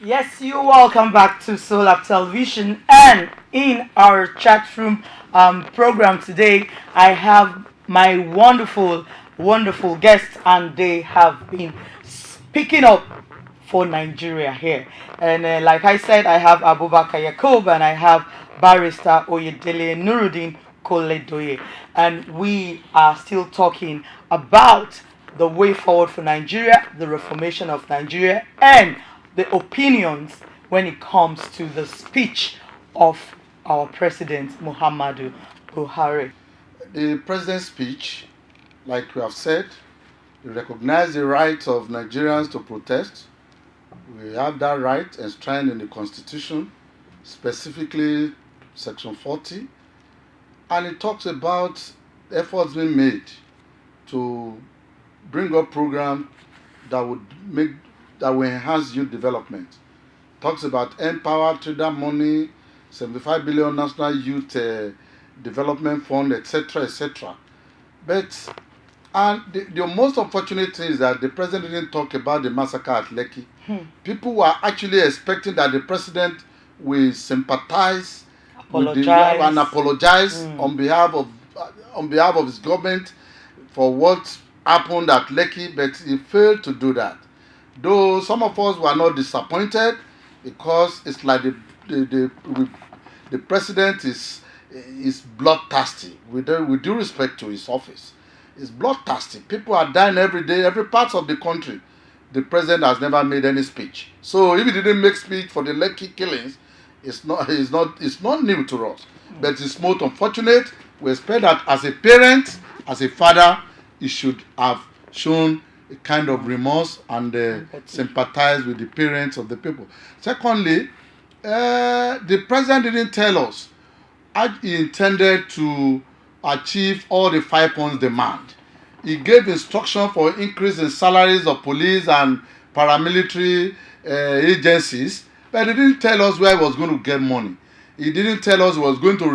Yes, you welcome back to Solar Television, and in our chat room program today, I have my wonderful guests, and they have been speaking up for Nigeria here. And like I said, I have Abubakar Yakub and I have Barrister Oyedele Nuruddin Koledoye, and we are still talking about the way forward for Nigeria, the reformation of Nigeria, and the opinions when it comes to the speech of our president Muhammadu Buhari. The president's speech, like we have said, we recognize the right of Nigerians to protest. We have that right enshrined in the Constitution, specifically Section 40, and it talks about efforts being made to bring up programs that will enhance youth development. Talks about Empower, Trader Money, 75 billion National Youth Development Fund, etc., etc. But the most unfortunate thing is that the president didn't talk about the massacre at Lekki. People were actually expecting that the president will sympathize and apologize on behalf of his government for what happened at Lekki, but he failed to do that. Though some of us were not disappointed, because it's like the president is bloodthirsty. With due respect to his office, is bloodthirsty. People are dying every day, every part of the country. The president has never made any speech. So if he didn't make speech for the Lekki killings, it's not new to us. But it's most unfortunate. We expect that as a parent, as a father, he should have shown a kind of remorse and sympathize with the parents of the people. Secondly, the president didn't tell us how he intended to achieve all the 5 points demand. He gave instruction for increase in salaries of police and paramilitary agencies, but he didn't tell us where he was going to get money. He didn't tell us he was going to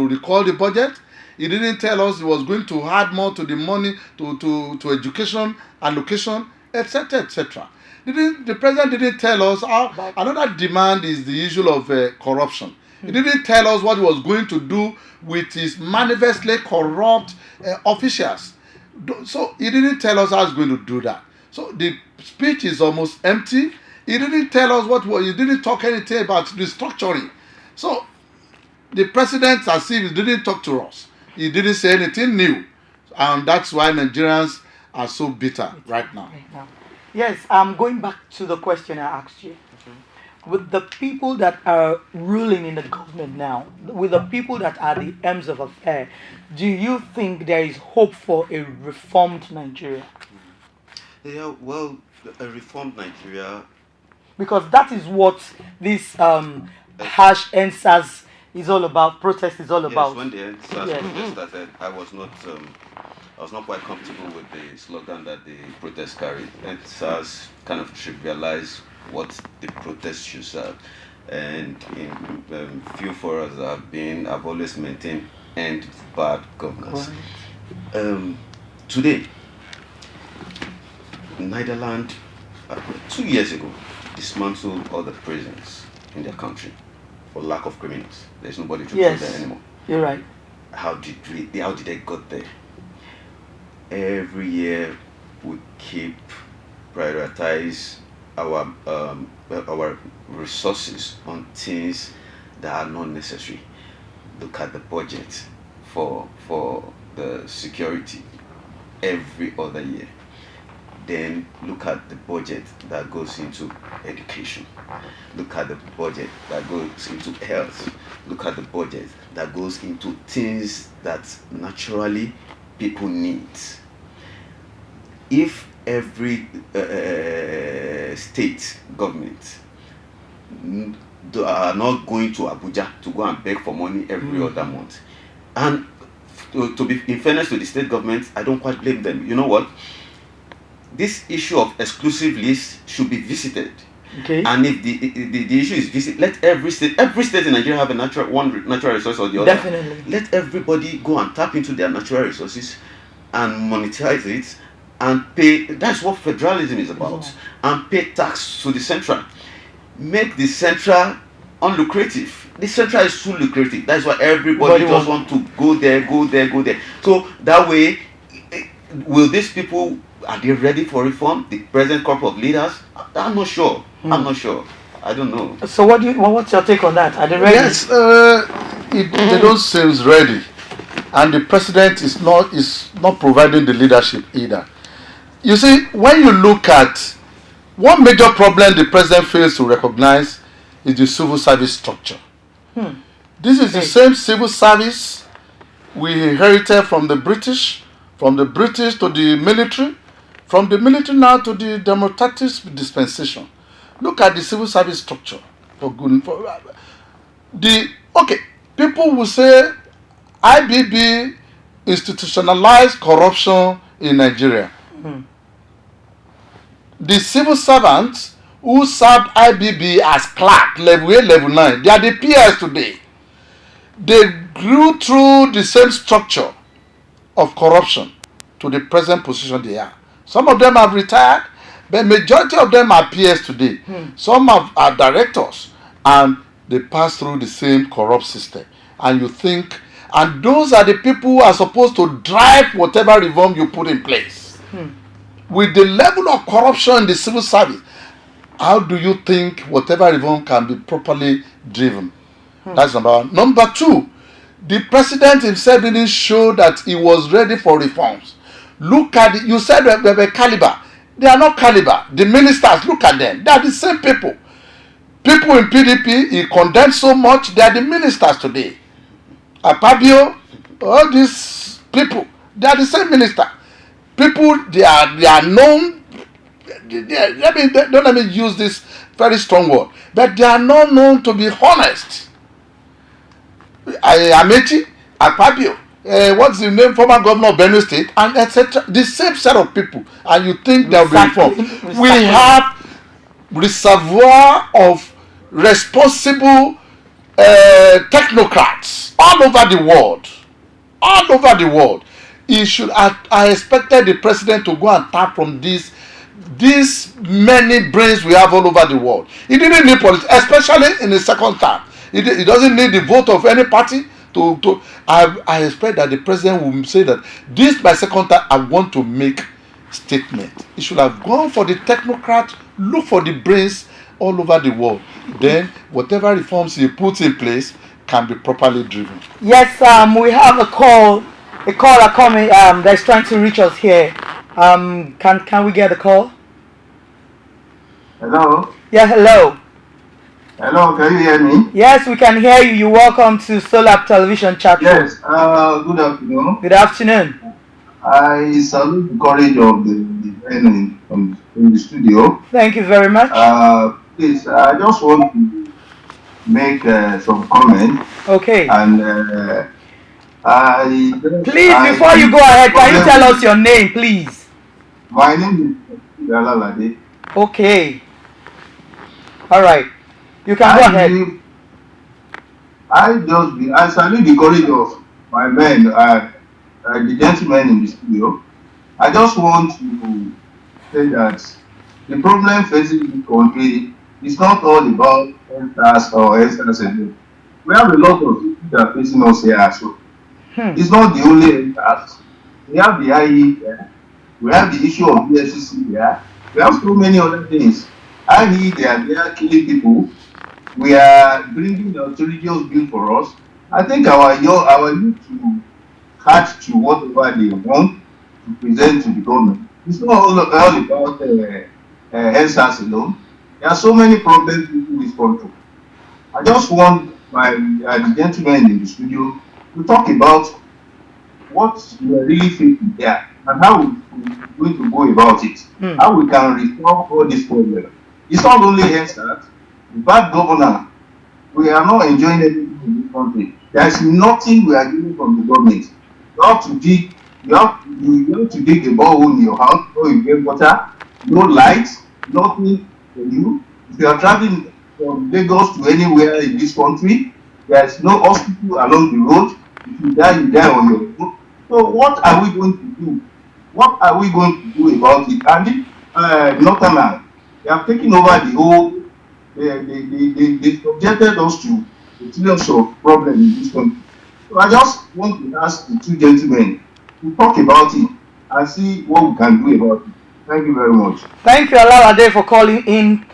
recall the budget. He didn't tell us he was going to add more to the money to education, allocation, etc., etc. The president didn't tell us how. Another demand is the issue of corruption. He didn't tell us what he was going to do with his manifestly corrupt officials. So he didn't tell us how he's going to do that. So the speech is almost empty. He didn't tell us he didn't talk anything about restructuring. So the president, as if he didn't talk to us. He didn't say anything new. And that's why Nigerians are so bitter right now. Yes, I'm going back to the question I asked you. With the people that are ruling in the government now, with the people that are the ends of affair, do you think there is hope for a reformed Nigeria? Yeah, well, a reformed Nigeria. Because that is what this harsh EndSARS is all about. Protest is all about. Yes, when the EndSARS protest started, I was not quite comfortable with the slogan that the protest carried. EndSARS kind of trivialized what the protest should serve, and in few forums I've always maintained end bad governance. Right. Today, Netherlands 2 years ago dismantled all the prisons in their country for lack of criminals. There's nobody to go there anymore. You're right. How did they got there? Every year we keep prioritize our resources on things that are not necessary. Look at the budget for the security every other year. Then look at the budget that goes into education. Look at the budget that goes into health. Look at the budget that goes into things that naturally people need. If every state government are not going to Abuja to go and beg for money every other month, and to be in fairness to the state government, I don't quite blame them. You know what? This issue of exclusive list should be visited. Okay. And if the issue is visited, let every state in Nigeria have a natural resource or the other. Definitely. Let everybody go and tap into their natural resources and monetize it and pay. That's what federalism is about. And pay tax to the central. make the central unlucrative. The central is too lucrative. That's why everybody just want to go there, go there, go there. So that way, will these people, are they ready for reform? The present crop of leaders? I'm not sure. I'm not sure. I don't know. So what's your take on that? Are they ready? Yes, they don't seem ready, and the president is not providing the leadership either. You see, when you look at one major problem the president fails to recognize is the civil service structure. This is the same civil service we inherited from the British to the military, from the military now to the democratic dispensation. Look at the civil service structure. People will say IBB institutionalized corruption in Nigeria. The civil servants who served IBB as clerk, level 8, level 9, they are the PS today. They grew through the same structure of corruption to the present position they are. Some of them have retired, but majority of them are PS today. Some are directors, and they pass through the same corrupt system. And you think, and those are the people who are supposed to drive whatever reform you put in place. With the level of corruption in the civil service, how do you think whatever reform can be properly driven? That's number one. Number two, the president himself didn't show that he was ready for reforms. Look at it. You said they were caliber. They are not caliber. The ministers, look at them. They are the same people. People in PDP, he condemned so much, they are the ministers today. Apabio, all these people, they are the same minister. People, they are known. Don't let me use this very strong word, but they are not known to be honest. Amechi, Akpabio, what's the name, former governor of Benue State, and etc. The same set of people, and you think they'll be reformed. We have reservoir of responsible technocrats all over the world. All over the world. I expected the president to go and tap from these many brains we have all over the world. He didn't need politics, especially in the second term. He doesn't need the vote of any party I expect that the president will say that this my second time I want to make statement. He should have gone for the technocrat, look for the brains all over the world. Then whatever reforms he puts in place can be properly driven. Yes, we have a caller coming that's trying to reach us here. Can we get a call? Hello? Yeah, hello. Hello, can you hear me? Yes, we can hear you. You're welcome to Solab Television chat. Yes, good afternoon. Good afternoon. I salute the courage of the men in the studio. Thank you very much. Please, I just want to make some comments. Okay. And before you go ahead, can you tell us your name, please? My name is Galalade. Okay. All right. You can go ahead. I salute the courage of my men, the gentlemen in the studio. I just want to say that the problem facing the country is not all about NTAS or SSL. We have a lot of people that are facing us here. So it's not the only NTAS. We have the IE there. We have the issue of BSCC there. We have so many other things. IE, they are killing people. We are bringing the authorities bill for us. I think our need to catch to whatever they want to present to the government. It's not all about NSAS alone. There are so many problems in this country. I just want the gentlemen in the studio to talk about what we are really facing there and how we're going to go about it. How we can resolve all these problems. It's not only NSAS. Bad governor, we are not enjoying anything in this country. There is nothing we are getting from the government. You have to dig a borehole in your house or you get water, no lights, nothing for you. If you are traveling from Lagos to anywhere in this country, there is no hospital along the road. If you die on your own. So what are we going to do? What are we going to do about it? And Northern, they have taken over the whole they subjected us to a series of problems in this country. So I just want to ask the two gentlemen to talk about it and see what we can do about it. Thank you very much. Thank you, Alalade, for calling in.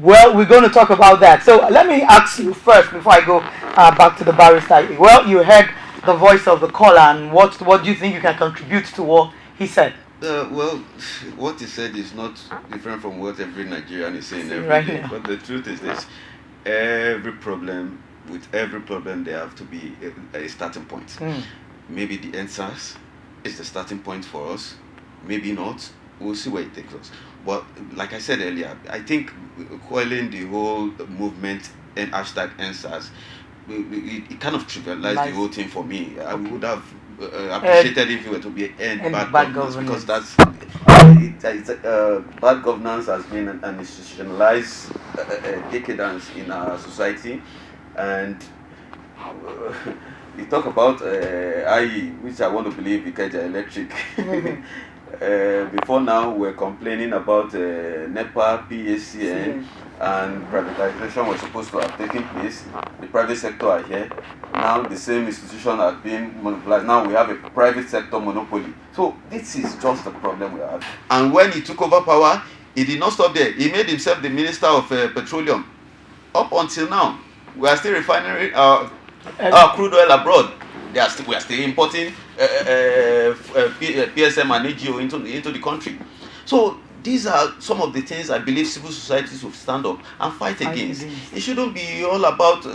Well, we're going to talk about that. So let me ask you first before I go back to the barrister. Well, you heard the voice of the caller, and what do you think you can contribute to what he said? Well, what he said is not different from what every Nigerian is saying every Right day. now. But the truth is this: every problem, with every problem, there have to be a starting point. Maybe the answers is the starting point for us. Maybe not. We'll see where it takes us. But like I said earlier, I think coiling the whole movement and hashtag answers, it kind of trivialized the whole thing for me. I would have appreciated if it were to be end bad governance, because that's bad governance has been an institutionalized decadence in our society, and we talk about IE, which I want to believe Ikeja Electric. Before now, we're complaining about NEPA, PACN, and privatization was supposed to have taken place. The private sector are here. Now the same institution has been monopolized. Now we have a private sector monopoly. So this is just the problem we have. And when he took over power, he did not stop there. He made himself the Minister of Petroleum. Up until now, we are still refining our crude oil abroad. We are still importing PSM and AGO into the country. So these are some of the things I believe civil societies will stand up and fight against. It shouldn't be all about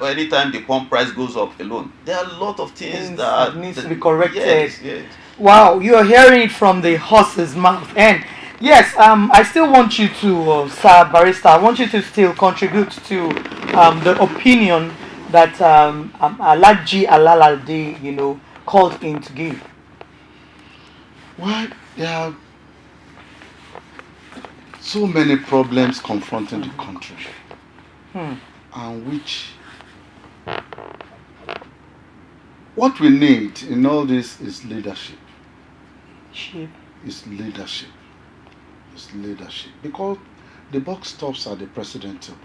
anytime the pump price goes up alone. There are a lot of things that needs to be corrected. Yes. Wow, you are hearing it from the horse's mouth. And yes, I still want you to, Sir Barrister, I want you to still contribute to the opinion that Alhaji Alalade, called in to give. Well, there are so many problems confronting the country, and which what we need in all this is leadership. It's leadership. Because the buck stops at the president table.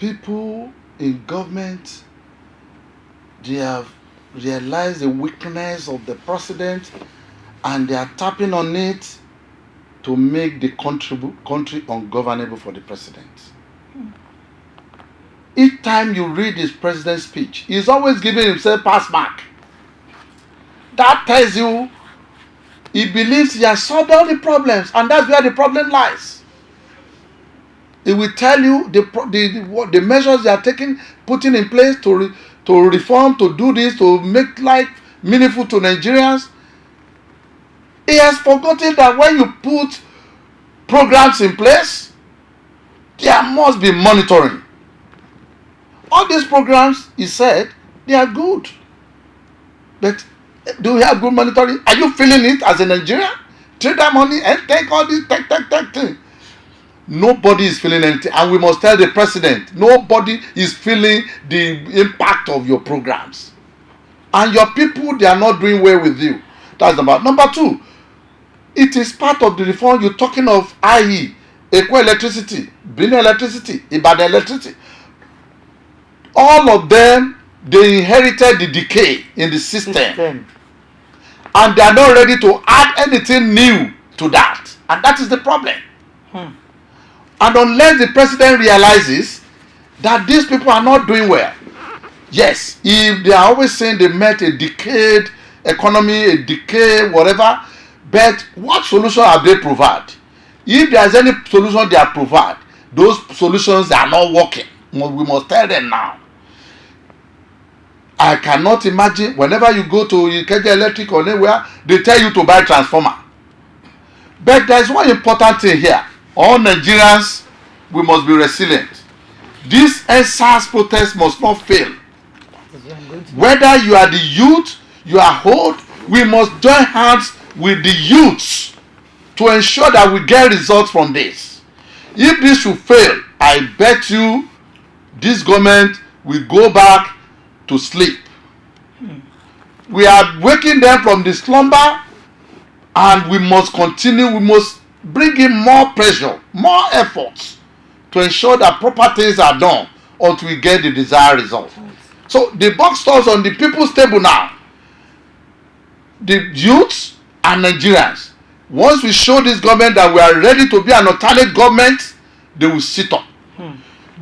People in government, they have realized the weakness of the president, and they are tapping on it to make the country ungovernable for the president. Each time you read his president's speech, he's always giving himself pass mark. That tells you he believes he has solved all the problems, and that's where the problem lies. He will tell you the measures they are putting in place to reform, to do this, to make life meaningful to Nigerians. He has forgotten that when you put programs in place, there must be monitoring. All these programs, he said, they are good. But do we have good monitoring? Are you feeling it as a Nigerian? Take that money and take all this, take thing. Nobody is feeling anything, and we must tell the president, nobody is feeling the impact of your programs. And your people, they are not doing well with you. That's number two. It is part of the reform. You're talking of IE, Eco electricity, Benin electricity, Ibadan electricity. All of them, they inherited the decay in the system. And they are not ready to add anything new to that. And that is the problem. And unless the president realizes that these people are not doing well, yes, if they are always saying they met a decayed economy, a decay, whatever, but what solution have they provided? If there is any solution they have provided, those solutions are not working. We must tell them now. I cannot imagine whenever you go to Ikeja Electric or anywhere, they tell you to buy transformer. But there is one important thing here. All Nigerians, we must be resilient. This SARS protest must not fail. Whether you are the youth, you are old, we must join hands with the youths to ensure that we get results from this. If this should fail, I bet you this government will go back to sleep. We are waking them from the slumber, and we must continue. We must bring in more pressure, more efforts to ensure that proper things are done until we get the desired result. So the buck stops on the people's table now. The youths and Nigerians. Once we show this government that we are ready to be an alternate government, they will sit up.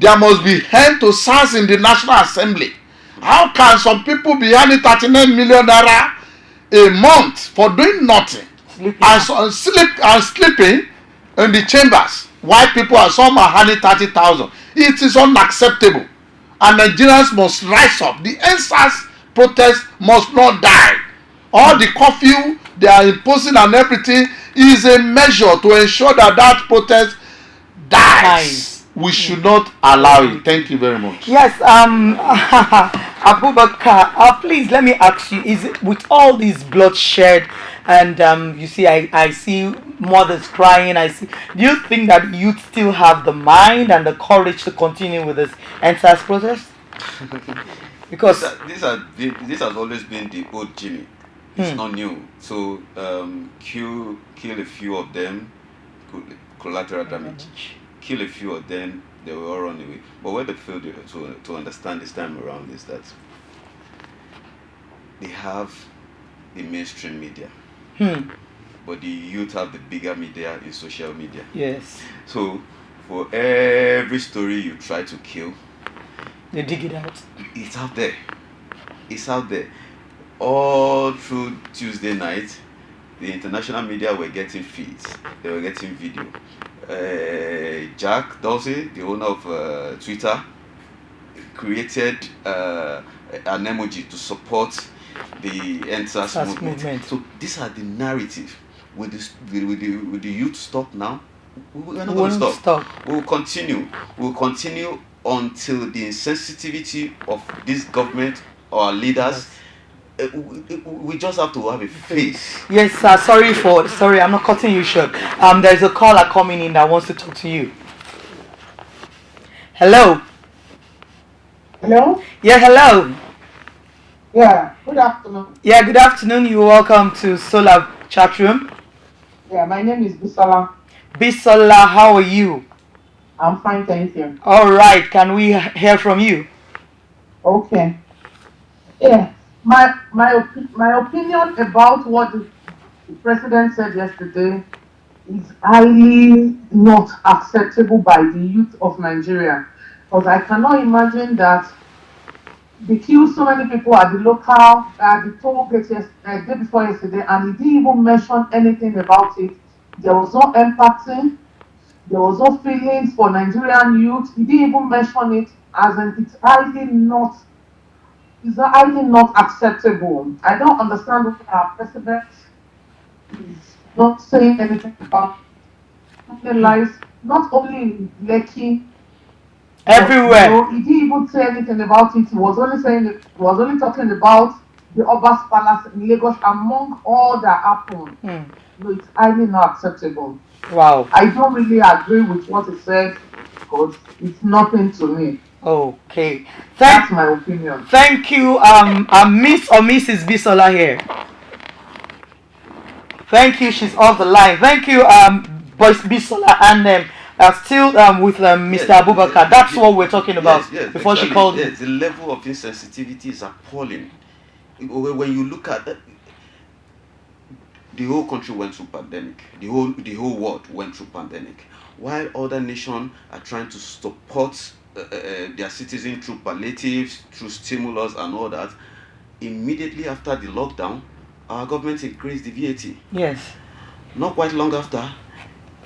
There must be held to SARS in the National Assembly. How can some people be earning 39 million naira a month for doing nothing and sleeping in the chambers while people are some are earning 30,000? It is unacceptable, and Nigerians must rise up. The NSAS protest must not die. All the curfew they are imposing and everything is a measure to ensure that that protest dies. We should not allow it. Thank you very much. Yes, Abubakar, please let me ask you: is it, with all this bloodshed, and you see, I see mothers crying. I see. Do you think that youth still have the mind and the courage to continue with this NSAS protest? Because this has always been the old Jimmy. It's not new. So kill a few of them, collateral damage. Kill a few of them, they will all run away. But what they failed to understand this time around is that they have the mainstream media, but the youth have the bigger media in social media. Yes. So for every story you try to kill, they dig it out. It's out there. It's out there. All through Tuesday night, the international media were getting feeds. They were getting video. Jack Dorsey, the owner of Twitter, created an emoji to support the NSAS movement. So these are the narrative. With the youth stop now, we're not going to stop. We will continue. We will continue until the insensitivity of this government or our leaders. We just have to have a face. Yes, sorry, I'm not cutting you short. There's a caller coming in that wants to talk to you. Hello. Hello? Yeah, hello. Yeah, good afternoon. Yeah, good afternoon. You're welcome to Solar Chat Room. Yeah, my name is Bisola. Bisola, how are you? I'm fine, thank you. All right, can we hear from you? Okay. Yeah, my opinion about what the president said yesterday is highly not acceptable by the youth of Nigeria. Because I cannot imagine that they killed so many people at the local, at the toll gate day before yesterday, and he didn't even mention anything about it. There was no empathy, there was no feelings for Nigerian youth. He didn't even mention it, as in it's highly not acceptable. I don't understand why our president is not saying anything about lives, not only in Lekki, everywhere. but, he didn't even say anything about it. He was only talking about the Oba's Palace in Lagos among all that happened. No, it's highly not acceptable. Wow. I don't really agree with what he said because it's nothing to me. Okay. That's my opinion. Thank you, Miss or Mrs. Bisola here. Thank you, she's off the line. Thank you, Boys Bisola, and still with Mr. Abubakar. That's what we're talking about before exactly. She called. Yes, the level of insensitivity is appalling. When you look at that, the whole country went through pandemic. The whole world went through pandemic. While other nations are trying to support their citizens through palliatives, through stimulus and all that, immediately after the lockdown, our government increased the VAT. Yes. Not quite long after,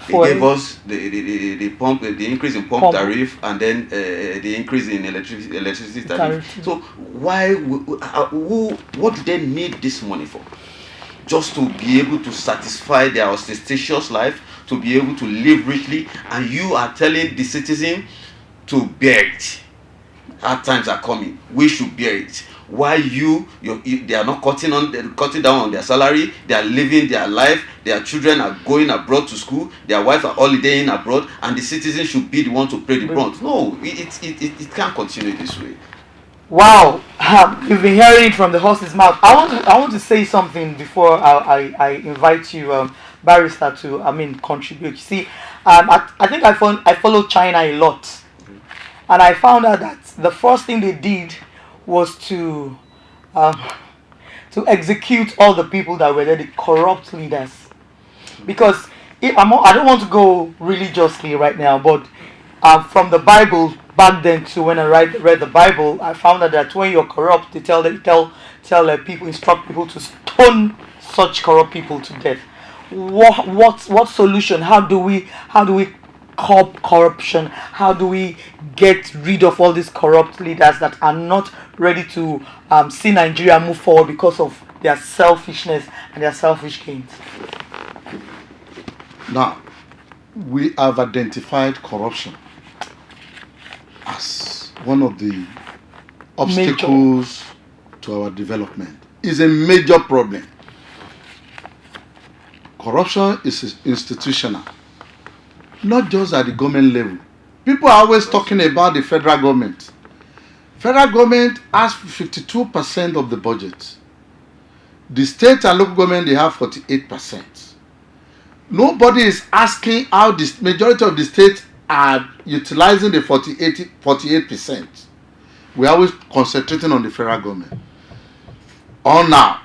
they gave us the increase in pump tariff, and then the increase in electricity tariff. So why? What do they need this money for? Just to be able to satisfy their ostentatious life, to be able to live richly, and you are telling the citizen to bear it. Hard times are coming. We should bear it. Why they are not cutting down on their salary, they are living their life, their children are going abroad to school, their wives are holidaying abroad, and the citizens should be the one to pay the brunt. No, it can't continue this way. Wow, you've been hearing it from the horse's mouth. I want to say something before I invite you barrister to, contribute. See, I think I follow China a lot, and I found out that the first thing they did was um, to execute all the people that were there, the corrupt leaders. Because I don't want to go religiously right now, but from the Bible back then to when I read the Bible, I found out that when you're corrupt, they tell people, instruct people to stone such corrupt people to death. What solution? How do we curb corruption? How do we get rid of all these corrupt leaders that are not ready to see Nigeria move forward because of their selfishness and their selfish gains? Now, we have identified corruption as one of the obstacles to our development. It's a major problem. Corruption is institutional, not just at the government level. People are always talking about the federal government. Federal government has 52% of the budget. The state and local government, they have 48%. Nobody is asking how the majority of the states are utilizing the 48%. We are always concentrating on the federal government. Or now,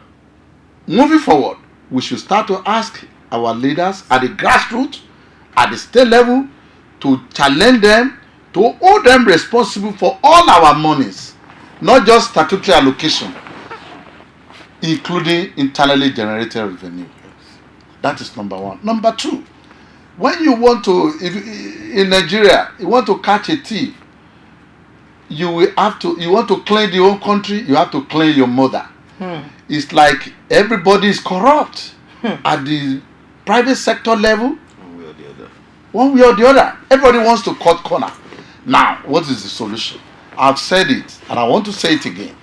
moving forward, we should start to ask our leaders at the grassroots, at the state level, to challenge them, to hold them responsible for all our monies, not just statutory allocation, including internally generated revenue. That is number one. Number two, when you want to, in Nigeria, you want to catch a thief, you want to clean your own country, you have to clean your mother. It's like everybody is corrupt at the private sector level. One way or the other. One way or the other. Everybody wants to cut corner. Now, what is the solution? I've said it, and I want to say it again.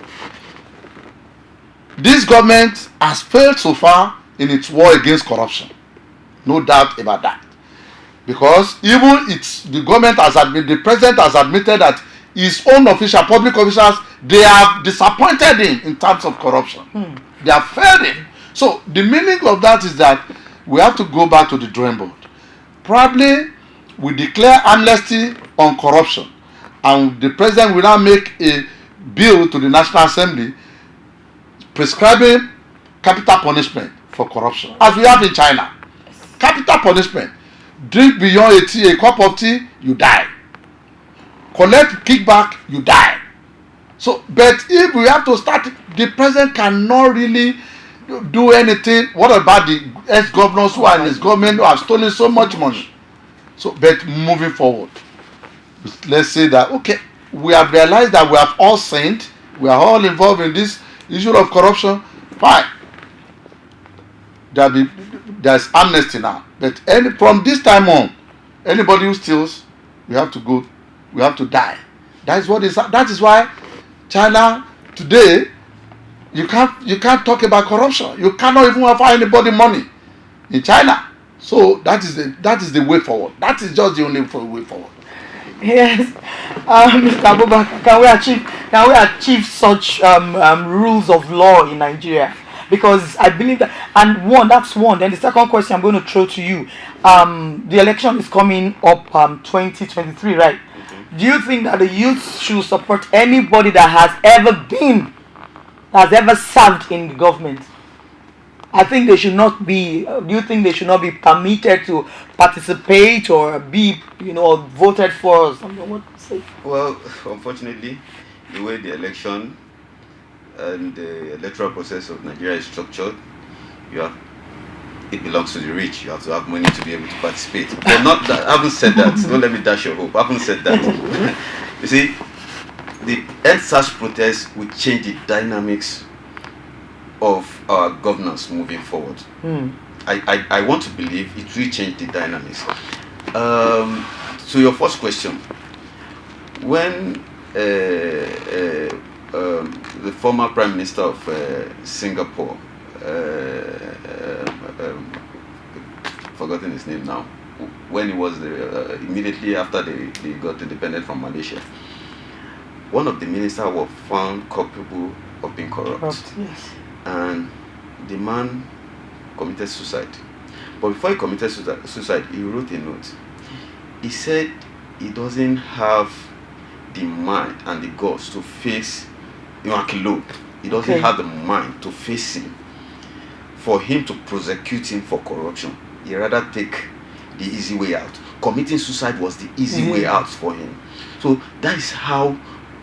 This government has failed so far in its war against corruption. No doubt about that. Because even the government the president has admitted that his own public officials, they have disappointed him in terms of corruption. They have failed him. So the meaning of that is that we have to go back to the drawing board. Probably we declare amnesty on corruption, and the president will now make a bill to the National Assembly prescribing capital punishment for corruption, as we have in China. Capital punishment. Drink beyond a cup of tea, you die. Collect kickback, you die. So, but if we have to start, the president cannot really do anything. What about the ex-governors who are in his government who have stolen so much money? So, but moving forward, let's say that, okay, we have realized that we have all sinned, we are all involved in this issue of corruption. Fine. There's amnesty now. But from this time on, anybody who steals, we have to die. That is why China today, you can't talk about corruption. You cannot even offer anybody money in China. So that is the way forward. That is just the only way forward. Yes, Mr. Abubakar, can we achieve such rules of law in Nigeria? Because I believe that, and that's one. Then the second question I'm going to throw to you. The election is coming up 2023, right? Mm-hmm. Do you think that the youth should support anybody that has ever served in the government? I think they should not be. Do you think they should not be permitted to participate or be, voted for or something? What to say? Well, unfortunately, the way the election and the electoral process of Nigeria is structured, it belongs to the rich. You have to have money to be able to participate. But not that. I haven't said that. Don't let me dash your hope. I haven't said that. You see, the EndSARS protest will change the dynamics of our governance moving forward. I want to believe it will change the dynamics. So your first question, when the former Prime Minister of Singapore, forgotten his name now, when he was immediately after they got independent from Malaysia, one of the ministers was found culpable of being corrupt. Yes. And the man committed suicide. But before he committed suicide, he wrote a note. He said he doesn't have the mind and the guts to face Akilo. He doesn't have the mind to face him, for him to prosecute him for corruption. He rather take the easy way out. Committing suicide was the easy way out for him. So that is how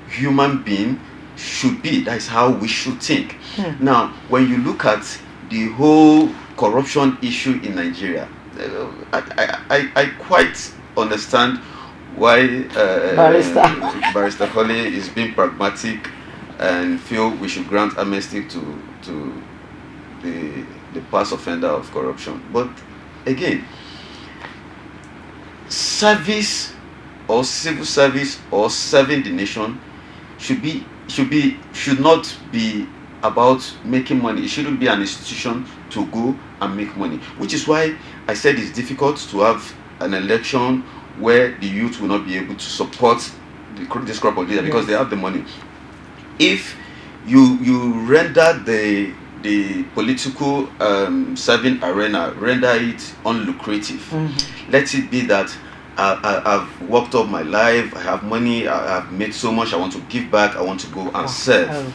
human being should be. That is how we should think. Now, when you look at the whole corruption issue in Nigeria, I quite understand why Barrister Holly is being pragmatic and feel we should grant amnesty to the past offender of corruption. But again, service or civil service or serving the nation should not be about making money. It shouldn't be an institution to go and make money, which is why I said it's difficult to have an election where the youth will not be able to support this crop of leader because they have the money. If you render the political serving arena, render it unlucrative. Let it be that I've worked up my life, I have money, I've made so much, I want to give back, I want to go and serve.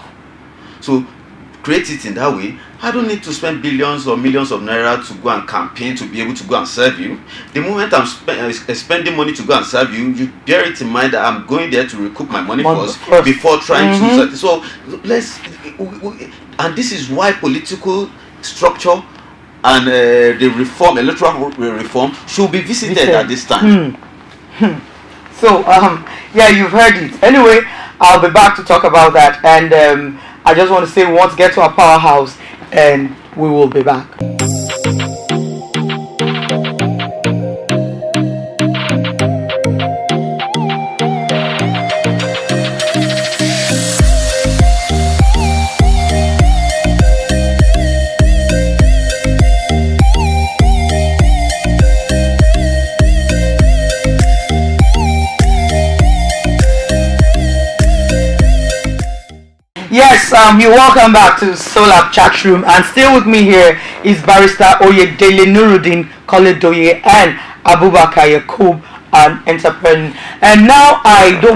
So create it in that way. I don't need to spend billions or millions of naira to go and campaign to be able to go and serve you. The moment I'm spending money to go and serve you, you bear it in mind that I'm going there to recoup my money first before trying to. So let's, and this is why political structure and the reform, electoral reform, should be visited at this time. So yeah, you've heard it. Anyway, I'll be back to talk about that, and I just want to say we want to get to our powerhouse, and we will be back. Yes, you're welcome back to Solab Chat Room, and still with me here is Barrister Oyedele Nuruddin Koledoye and Abubakar Yakub, an entrepreneur. And now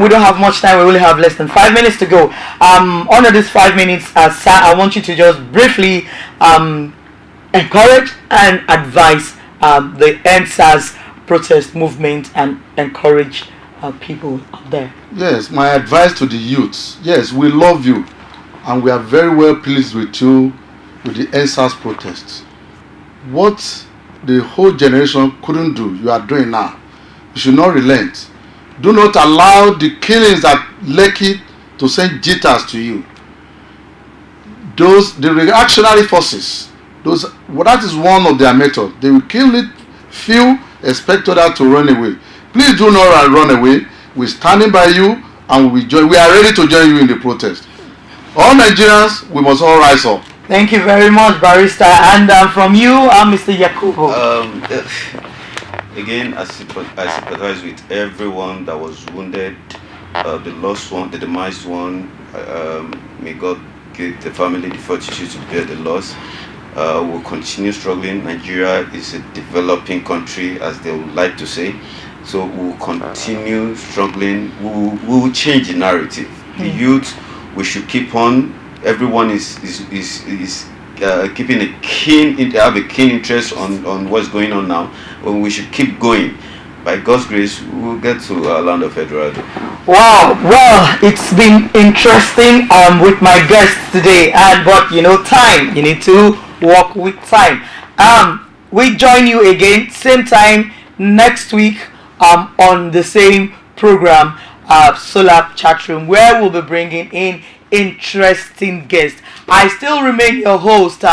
we don't have much time. We only have less than 5 minutes to go. Under these 5 minutes, sir, I want you to just briefly encourage and advise the EndSARS protest movement and encourage people out there. Yes, my advice to the youths. Yes, we love you, and we are very well pleased with you with the EndSARS protests. What the whole generation couldn't do, you are doing now. You should not relent. Do not allow the killings at Lekki to send jitters to you. The reactionary forces, that is one of their methods. They will kill it, few expect others to run away. Please do not run away. We're standing by you, and we are ready to join you in the protest. All Nigerians, we must all rise up. Thank you very much, Barrister. And from you, Mr. Yakubu. Again, I sympathize with everyone that was wounded, the lost one, the demised one. May God give the family the fortitude to bear the loss. We'll continue struggling. Nigeria is a developing country, as they would like to say. So we'll continue struggling. We will change the narrative. The youth, we should keep on. Everyone is keeping have a keen interest on what's going on now. We should keep going. By God's grace, we'll get to our land of Eldorado. Wow, well, it's been interesting with my guests today, but time, you need to walk with time. We join you again, same time next week on the same program, Solab Chat Room, where we'll be bringing in interesting guests. I still remain your host,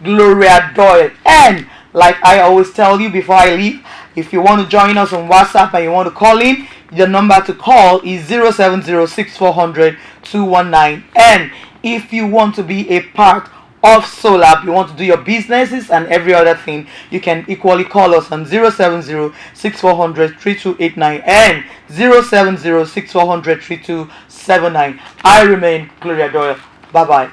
Gloria Doyle, and like I always tell you before I leave, if you want to join us on WhatsApp and you want to call in, the number to call is 0706400-219. And if you want to be a part of Solab, you want to do your businesses and every other thing, you can equally call us on 0706400-3289 and 0706400-3279. I remain Gloria Doyle. Bye bye.